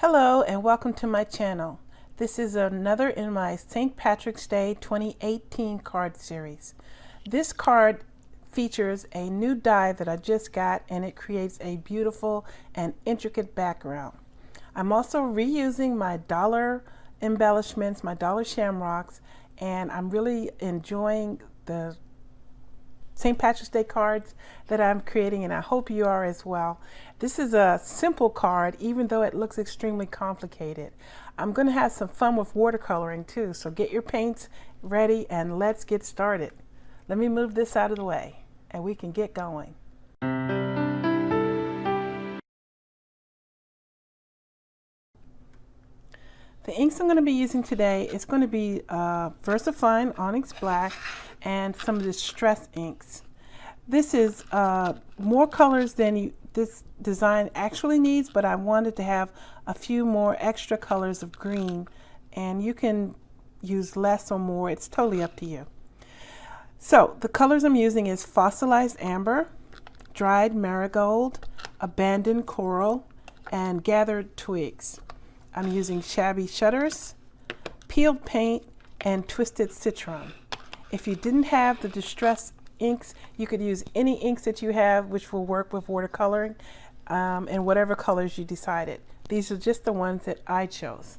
Hello and welcome to my channel. This is another in my St. Patrick's Day 2018 card series. This card features a new die that I just got, and it creates a beautiful and intricate background. I'm also reusing my dollar embellishments, my dollar shamrocks, and I'm really enjoying the St. Patrick's Day cards that I'm creating, and I hope you are as well. This is a simple card, even though it looks extremely complicated. I'm going to have some fun with watercoloring too, so get your paints ready and let's get started. Let me move this out of the way and we can get going. The inks I'm going to be using today is going to be Versafine Onyx Black and some of the Distress inks. This is more colors than this design actually needs, but I wanted to have a few more extra colors of green, and you can use less or more. It's totally up to you. So the colors I'm using is Fossilized Amber, Dried Marigold, Abandoned Coral, and Gathered Twigs. I'm using Shabby Shutters, Peeled Paint, and Twisted Citron. If you didn't have the Distress inks, you could use any inks that you have, which will work with watercoloring, and whatever colors you decided. These are just the ones that I chose.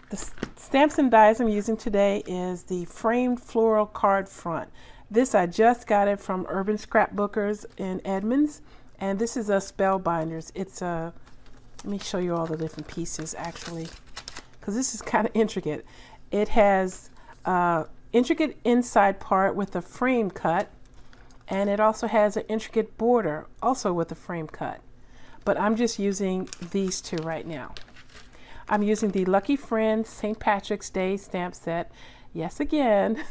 The stamps and dies I'm using today is the framed floral card front. This I just got it from Urban Scrapbookers in Edmonds, and this is a Spellbinders. It's a, let me show you all the different pieces actually, because this is kind of intricate. It has intricate inside part with a frame cut, and it also has an intricate border also with a frame cut, but I'm just using these two right now. I'm using the Lucky Friends St. Patrick's Day stamp set, yes again,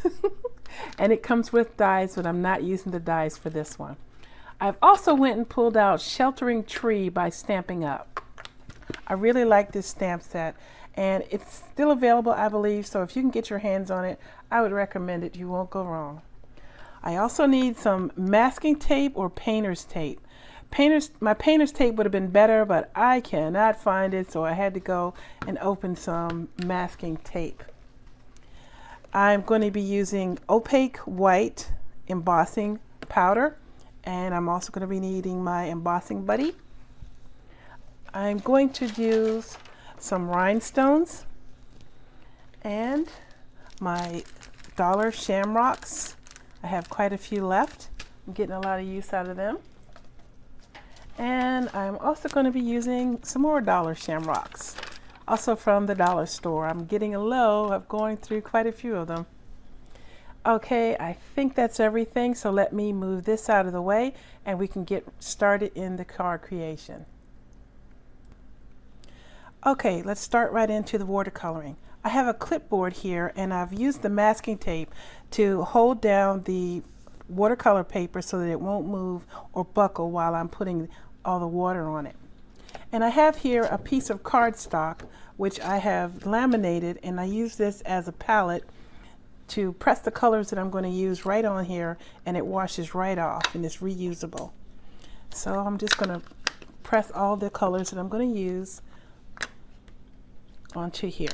and it comes with dies, but I'm not using the dies for this one. I've also went and pulled out Sheltering Tree by Stampin Up. I really like this stamp set, and it's still available, I believe, so if you can get your hands on it, I would recommend it. You won't go wrong. I also need some masking tape or painter's tape. My painter's tape would have been better, but I cannot find it, so I had to go and open some masking tape. I'm going to be using opaque white embossing powder, and I'm also going to be needing my embossing buddy. I'm going to use some rhinestones and my dollar shamrocks. I have quite a few left. I'm getting a lot of use out of them. And I'm also going to be using some more dollar shamrocks, also from the dollar store. I'm getting a low of going through quite a few of them. Okay, I think that's everything, so let me move this out of the way and we can get started in the card creation. Okay, let's start right into the watercoloring. I have a clipboard here, and I've used the masking tape to hold down the watercolor paper so that it won't move or buckle while I'm putting all the water on it. And I have here a piece of cardstock which I have laminated, and I use this as a palette to press the colors that I'm going to use right on here, and it washes right off and it's reusable. So I'm just going to press all the colors that I'm going to use onto here.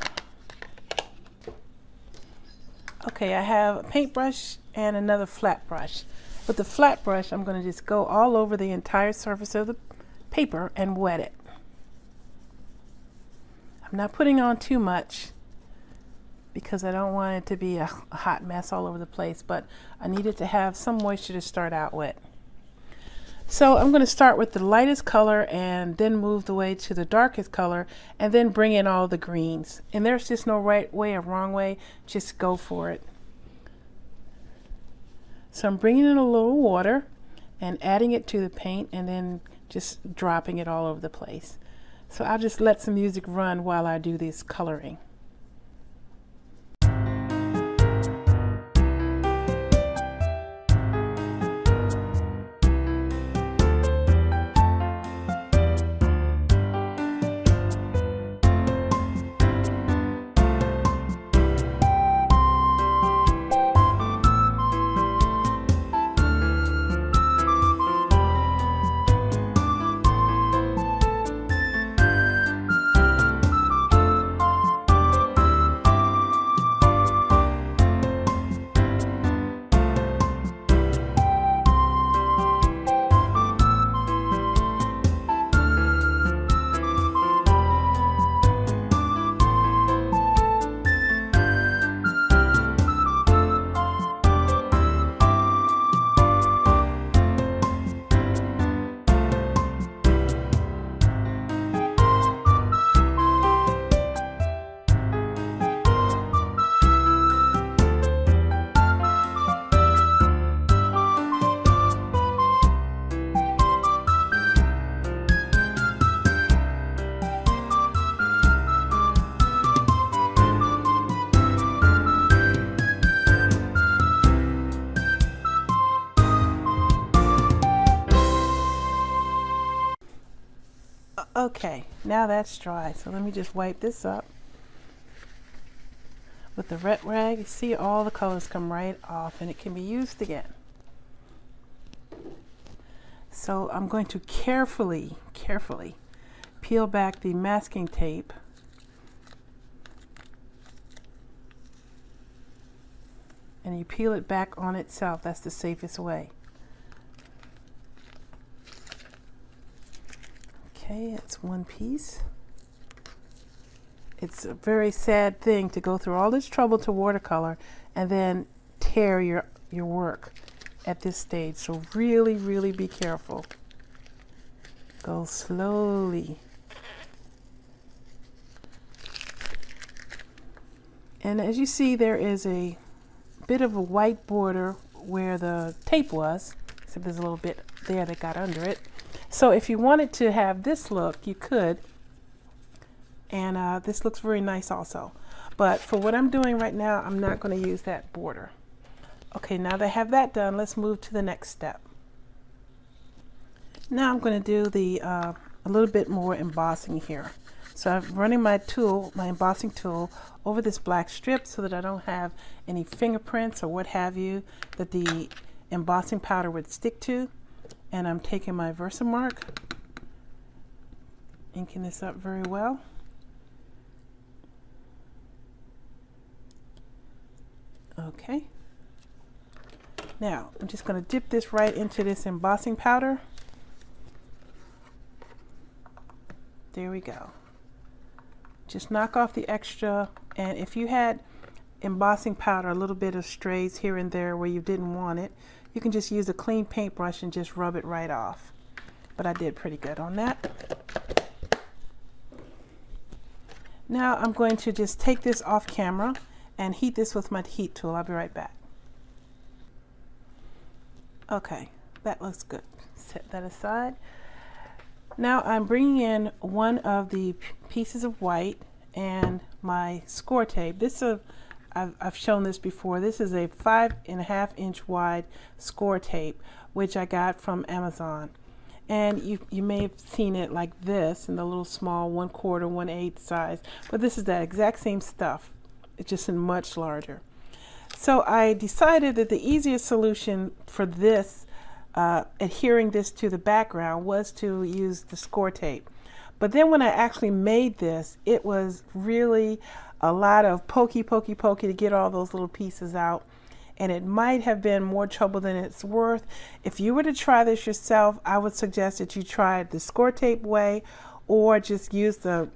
Okay, I have a paintbrush and another flat brush. With the flat brush, I'm going to just go all over the entire surface of the paper and wet it. I'm not putting on too much because I don't want it to be a hot mess all over the place, but I need it to have some moisture to start out with. So I'm going to start with the lightest color and then move the way to the darkest color and then bring in all the greens. And there's just no right way or wrong way, just go for it. So I'm bringing in a little water and adding it to the paint and then just dropping it all over the place. So I'll just let some music run while I do this coloring. Okay, now that's dry. So let me just wipe this up with the wet rag. You see all the colors come right off and it can be used again. So I'm going to carefully peel back the masking tape. And you peel it back on itself. That's the safest way. Okay, it's one piece. It's a very sad thing to go through all this trouble to watercolor and then tear your work at this stage. So really be careful. Go slowly. And as you see, there is a bit of a white border where the tape was, except there's a little bit there that got under it. So if you wanted to have this look, you could. And this looks very nice also. But for what I'm doing right now, I'm not going to use that border. Okay, now that I have that done, let's move to the next step. Now I'm going to do the a little bit more embossing here. So I'm running my tool, my embossing tool, over this black strip so that I don't have any fingerprints or what have you that the embossing powder would stick to. And I'm taking my Versamark, inking this up very well. Okay. Now I'm just going to dip this right into this embossing powder. There we go. Just knock off the extra, and if you had embossing powder, a little bit of strays here and there where you didn't want it, you can just use a clean paintbrush and just rub it right off. But I did pretty good on that. Now I'm going to just take this off camera and heat this with my heat tool. I'll be right back. Okay, that looks good. Set that aside. Now I'm bringing in one of the pieces of white and my score tape. This is I've shown this before. This is a 5.5 inch wide score tape, which I got from Amazon. And you may have seen it like this in the little small 1/4, 1/8 size, but this is that exact same stuff. It's just in much larger. So I decided that the easiest solution for this, adhering this to the background, was to use the score tape. But then when I actually made this, it was really a lot of pokey to get all those little pieces out. And it might have been more trouble than it's worth. If you were to try this yourself, I would suggest that you try it the score tape way, or just use the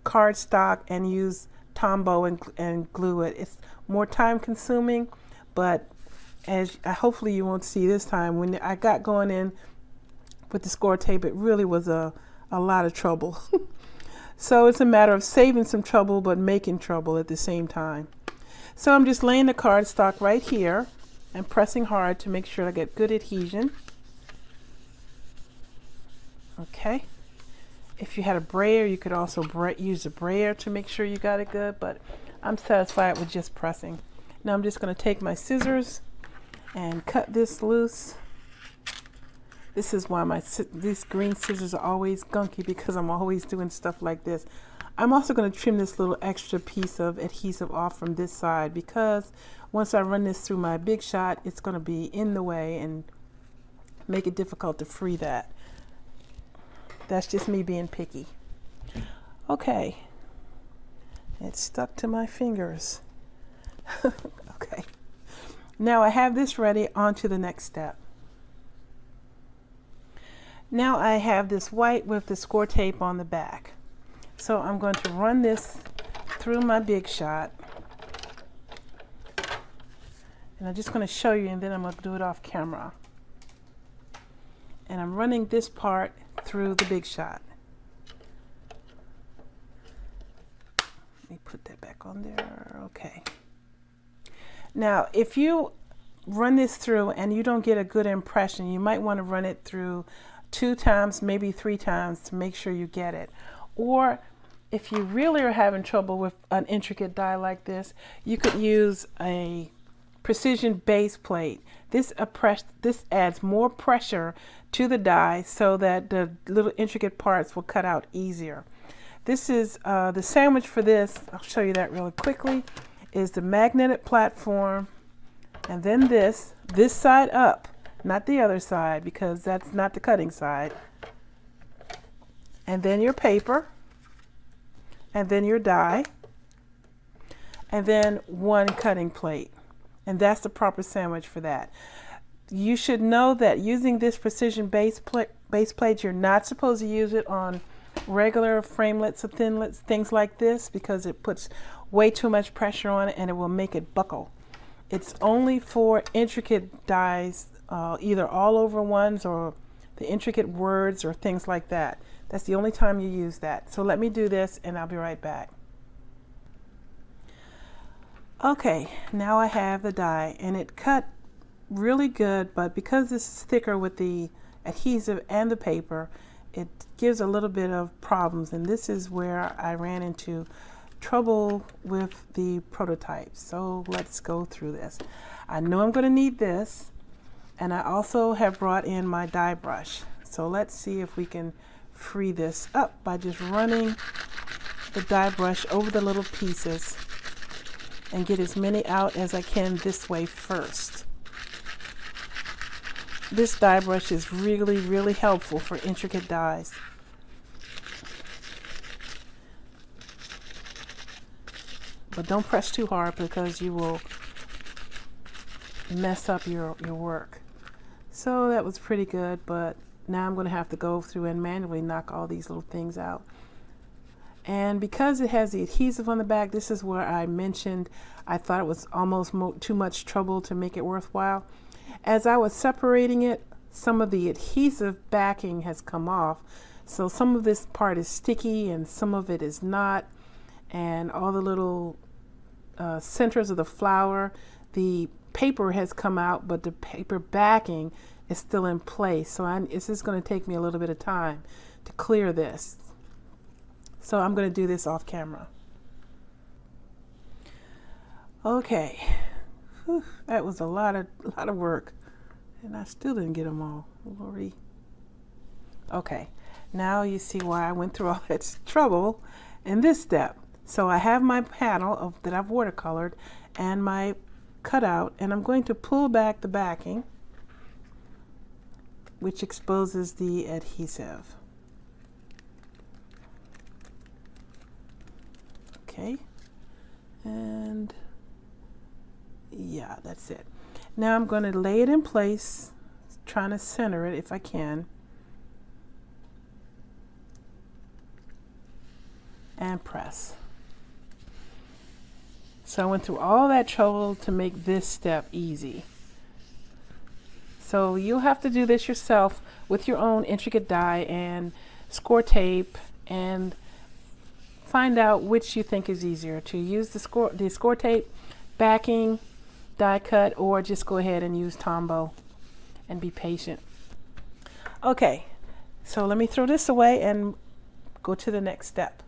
cardstock and use Tombow and glue it. It's more time consuming, but as hopefully you won't see this time, when I got going in with the score tape, it really was a lot of trouble. So it's a matter of saving some trouble but making trouble at the same time. So I'm just laying the cardstock right here and pressing hard to make sure I get good adhesion. Okay. If you had a brayer, you could also use a brayer to make sure you got it good, but I'm satisfied with just pressing. Now I'm just going to take my scissors and cut this loose. This is why these green scissors are always gunky, because I'm always doing stuff like this. I'm also going to trim this little extra piece of adhesive off from this side, because once I run this through my Big Shot, it's going to be in the way and make it difficult to free that. That's just me being picky. Okay. It's stuck to my fingers. Okay. Now I have this ready. On to the next step. Now I have this white with the score tape on the back. So I'm going to run this through my Big Shot. And I'm just going to show you, and then I'm going to do it off camera. And I'm running this part through the Big Shot. Let me put that back on there. Okay. Now, if you run this through and you don't get a good impression, you might want to run it through 2 times, maybe 3 times to make sure you get it. Or if you really are having trouble with an intricate die like this, you could use a precision base plate. This adds more pressure to the die so that the little intricate parts will cut out easier. This is the sandwich for this. I'll show you that really quickly. Is the magnetic platform, and then this side up, not the other side, because that's not the cutting side. And then your paper, and then your die, and then one cutting plate. And that's the proper sandwich for that. You should know that using this precision base plate, you're not supposed to use it on regular framelits or thinlits, things like this, because it puts way too much pressure on it and it will make it buckle. It's only for intricate dies, either all over ones or the intricate words or things like that. That's the only time you use that. So let me do this and I'll be right back. Okay, now I have the die, and it cut really good, but because this is thicker with the adhesive and the paper, it gives a little bit of problems, and this is where I ran into trouble with the prototype. So let's go through this. I know I'm going to need this, and I also have brought in my die brush. So let's see if we can free this up by just running the die brush over the little pieces and get as many out as I can this way first. This die brush is really, really helpful for intricate dies. But don't press too hard because you will mess up your work. So that was pretty good, but now I'm going to have to go through and manually knock all these little things out. And because it has the adhesive on the back, this is where I mentioned I thought it was almost too much trouble to make it worthwhile. As I was separating it, some of the adhesive backing has come off. So some of this part is sticky and some of it is not. And all the little centers of the flower, the paper has come out, but the paper backing is still in place. So this is going to take me a little bit of time to clear this. So I'm going to do this off camera. Okay, whew, that was a lot of work, and I still didn't get them all. Lordy. Okay, now you see why I went through all that trouble in this step. So I have my panel that I've watercolored and my cutout, and I'm going to pull back the backing, which exposes the adhesive. Okay, and yeah, that's it. Now I'm going to lay it in place, trying to center it if I can, and press. So I went through all that trouble to make this step easy. So you'll have to do this yourself with your own intricate die and score tape, and find out which you think is easier, to use the score tape, backing, die cut, or just go ahead and use Tombow and be patient. Okay, so let me throw this away and go to the next step.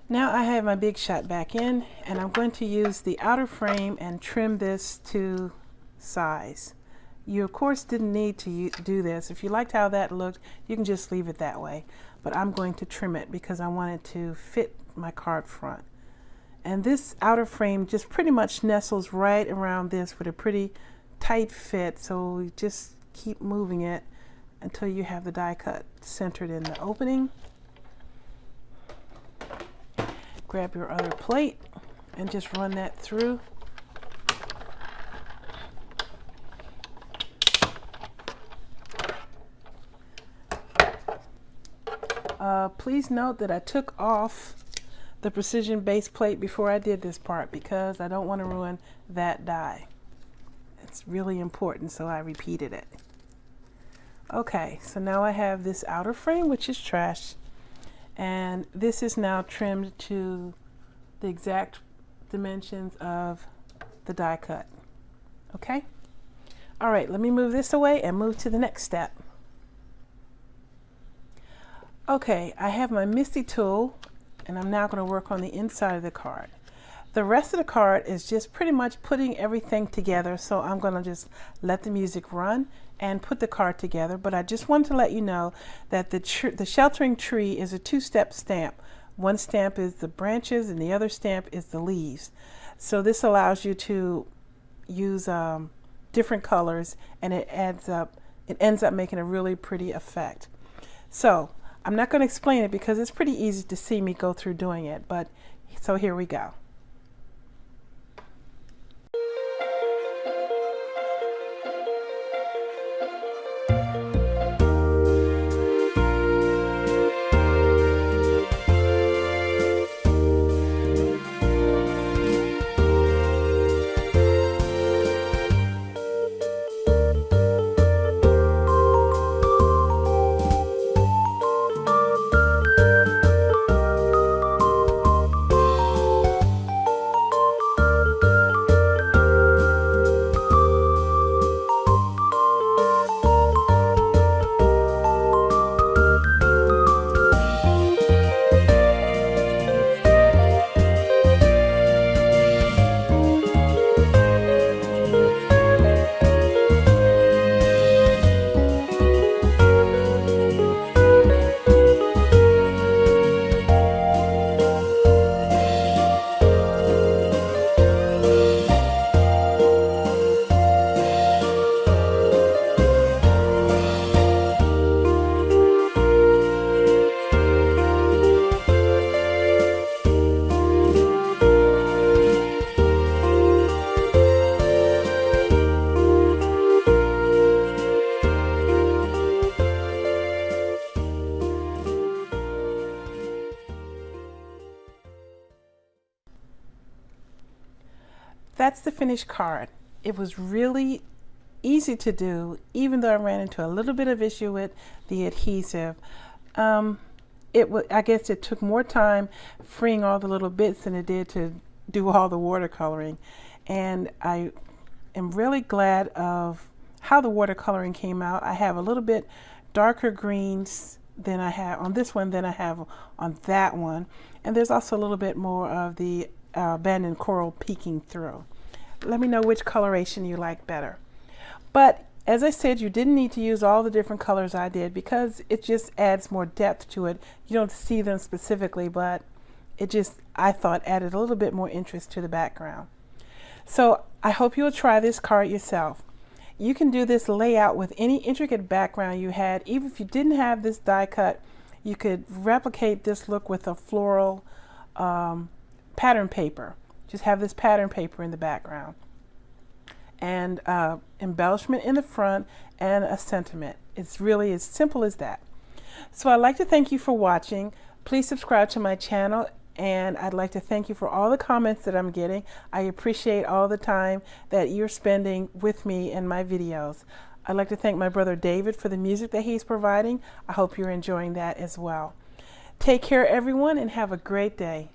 Now I have my big shot back in, and I'm going to use the outer frame and trim this to size. You of course didn't need to do this. If you liked how that looked, you can just leave it that way. But I'm going to trim it because I want it to fit my card front. And this outer frame just pretty much nestles right around this with a pretty tight fit. So you just keep moving it until you have the die cut centered in the opening. Grab your other plate and just run that through. Please note that I took off the precision base plate before I did this part because I don't want to ruin that die. It's really important, so I repeated it. Okay, so now I have this outer frame, which is trash, and this is now trimmed to the exact dimensions of the die cut. Okay? All right, let me move this away and move to the next step. Okay, I have my Misty tool, and I'm now going to work on the inside of the card. The rest of the card is just pretty much putting everything together, so I'm going to just let the music run and put the card together, but I just wanted to let you know that the sheltering tree is a two-step stamp. One stamp is the branches and the other stamp is the leaves. So this allows you to use different colors, and it ends up making a really pretty effect. So I'm not going to explain it because it's pretty easy to see me go through doing it, but so here we go. That's the finished card. It was really easy to do, even though I ran into a little bit of issue with the adhesive. I guess it took more time freeing all the little bits than it did to do all the watercoloring. And I am really glad of how the watercoloring came out. I have a little bit darker greens than I have on this one than I have on that one. And there's also a little bit more of the abandoned coral peeking through. Let me know which coloration you like better. But as I said, you didn't need to use all the different colors I did because it just adds more depth to it. You don't see them specifically, but it just, I thought, added a little bit more interest to the background. So I hope you'll try this card yourself. You can do this layout with any intricate background you had. Even if you didn't have this die cut, you could replicate this look with a floral pattern paper. Just have this pattern paper in the background, and embellishment in the front, and a sentiment. It's really as simple as that. So I'd like to thank you for watching. Please subscribe to my channel, and I'd like to thank you for all the comments that I'm getting. I appreciate all the time that you're spending with me in my videos. I'd like to thank my brother David for the music that he's providing. I hope you're enjoying that as well. Take care, everyone, and have a great day.